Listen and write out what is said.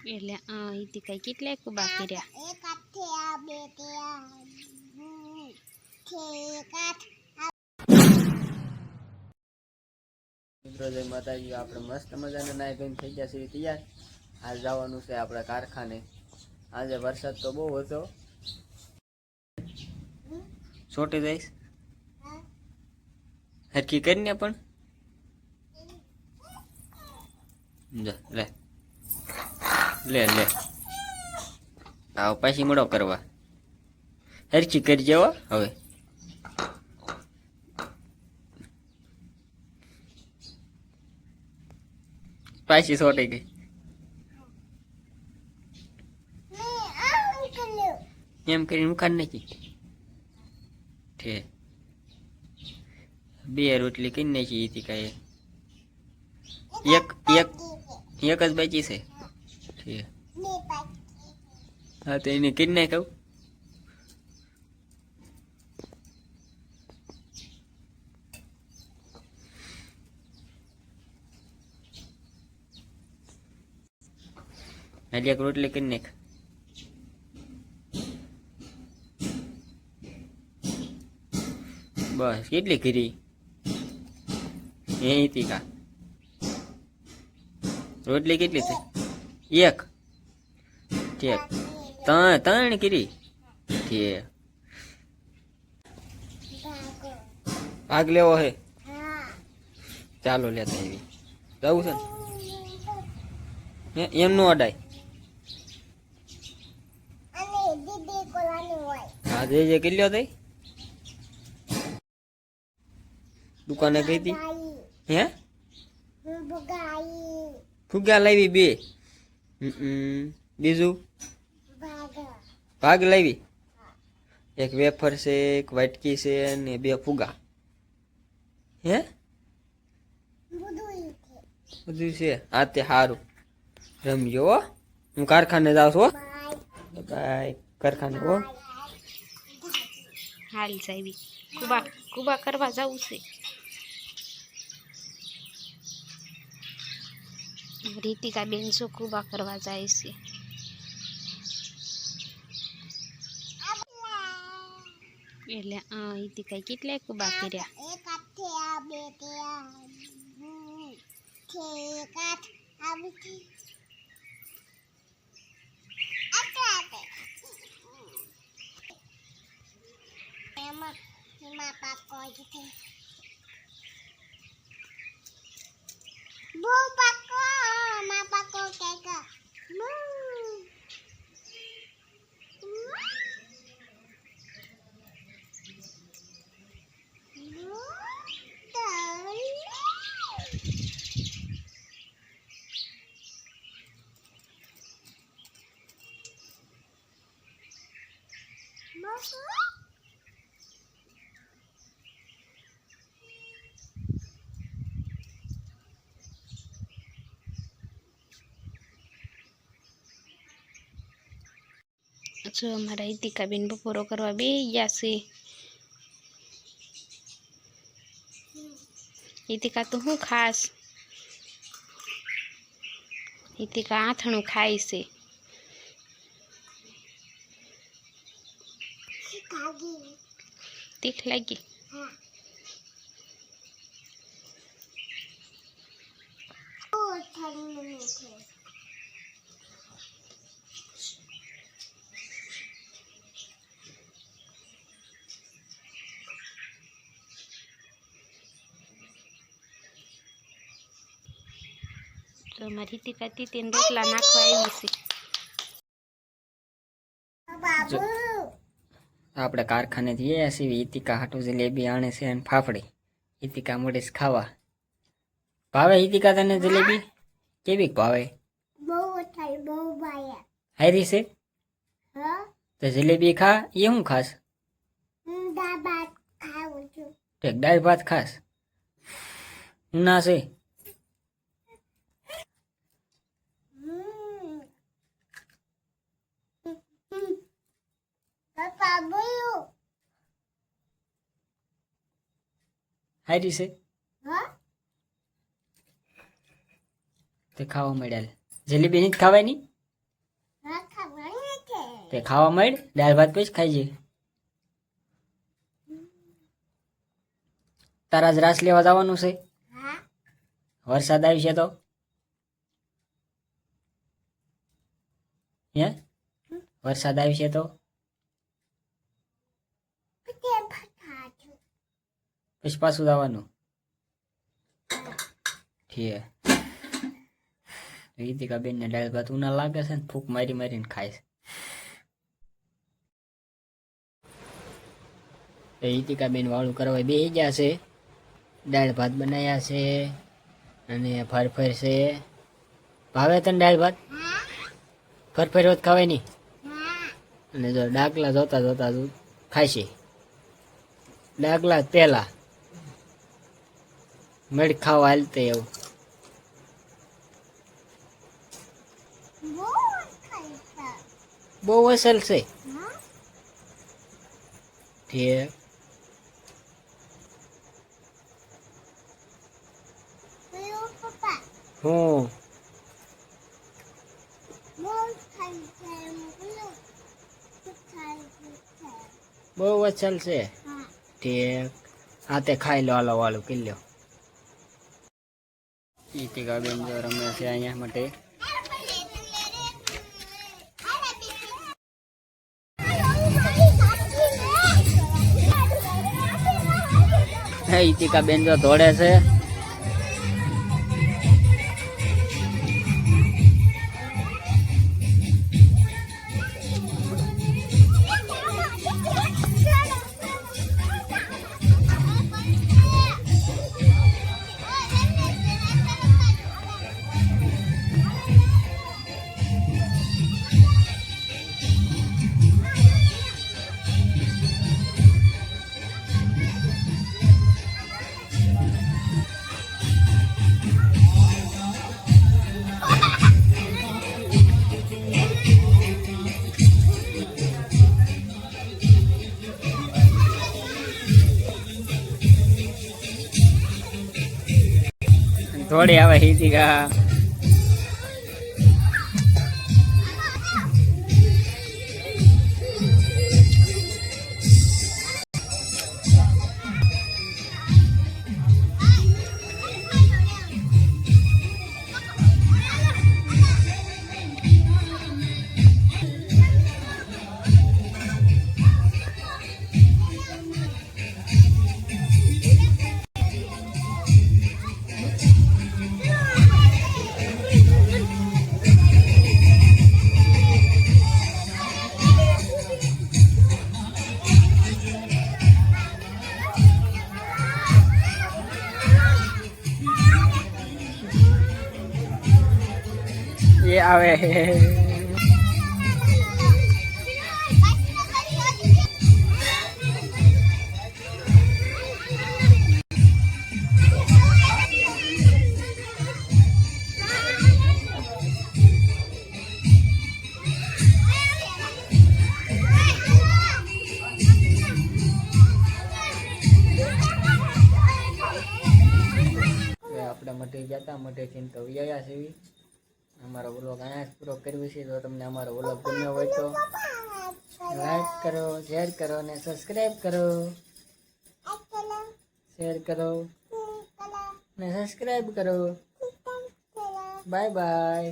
એટલે અહીંથી કઈ કેટલાય કુબા કર્યા? મિત્રો જય માતાજી, આપણે મસ્ત મજાના નાઈ ધોઈને થઈ ગયા છે તૈયાર. આજ જવાનું છે આપણે કારખાને. આજે વરસાદ તો બહુ હતો. છોટી જઈશ હરકી કરીને પણ લે લે લે આવ પાછી મળો કરવા હરકી કરી જવો હવે. પાછી છોટી ગઈ એમ કરીને મુકાન નાખી ઠે બે રોટલી કરી નાખી હતી કાંઈ એક એક એક જ બચી છે. હા તો એને કરી નાખ. હજી એક રોટલી કરી નાખ. બસ કેટલી કરી એ કા રોટલી કેટલી થઈ? એક ઠીક ત્રણ કરી ઠીક. ભાગ લેવો હે? ચાલો લેતા એવી જવું છે ને એમ નો અડાય. હા જે કેટલો થઈ દુકાને ગઈ હતી હે ફુગા લાવી બે. બીજું ભાગ લાવી એક વેફર છે એક વાટકી છે ને બે ફુગા હે બધું છે. હા તે સારું રમજો હો. હું કારખાને જાઉં છું. બાય કારખાને હો. હાલ સાહેબી કુબા કુબા કરવા જવું છે. રીતિકા બેન શું કુબા કરવા જાય છે? એટલે અહીંથી કઈ કેટલાય કુબા કર્યા? જો અમારા હિતિકાબેન બપોરો કરવા બે ગયા છે. હિતિકા તો શું ખાસ? હિતિકા આથણું ખાય છે. તીખ લાગી? તો અમારી હિતિકા તીતીને રોટલા નાખવા આવી છે. આપણે કારખાને જઈએ છીએ. હિતિકા હાટું જલેબી આણે છે અને ફાફડી. હિતિકા મળીશ ખાવા. ભાવે હિતિકા તને જલેબી કેવી ભાવે? હારી છે તો જલેબી ખા. એ શું ખાસ? દાળ ભાત ખાસ? ના છે હારી છે તે ખાવા મળ્યા. જલેબી નથી ખાવાની? તે ખાવા માંડ, દાળ ભાત પછી ખાઈ જઈ. તારા જ રાસ લેવા જવાનું છે? વરસાદ આવશે તો? હે? વરસાદ આવશે તો? પછી પાછું જવાનું? ઠીક. રીતિકા બેન ને દાળ ભાત ઉના લાગે છે ને ફૂંક મારી મારીને ખાય છે. રીતિકા બેન વાળું કરવા બે ગયા છે. દાળ ભાત બનાવ્યા છે અને ફરફર છે. ભાવે તને દાળ ભાત? ફરફર હોત ખાવાય નહીં. અને જો ડાકલા જોતા જોતા ખાશે. ડાકલા પેલા મળ ખાવા હાલતે એવું. બહુ અસલ છે. ઠીક. હું બહુ અસલ છે. ઠીક. હા તે ખાઈ લો, હાલો વાળું પી લો. ઈતિકા બેન જો રમે છે અહીંયા માટે. ઈતિકા બેન જો દોડે છે. થોડી આવે ઈતિકા. એ આવે. આપણે મટે જતા મટે ચિંતા વ્યાયા છે. અમારો વ્લોગ અહીંયા જ પૂરો કરવો છે. જો તમને અમારો વ્લોગ ગમ્યો હોય તો લાઈક કરો, શેર કરો અને સબસ્ક્રાઈબ કરો. શેર કરો અને સબસ્ક્રાઈબ કરો. Bye bye.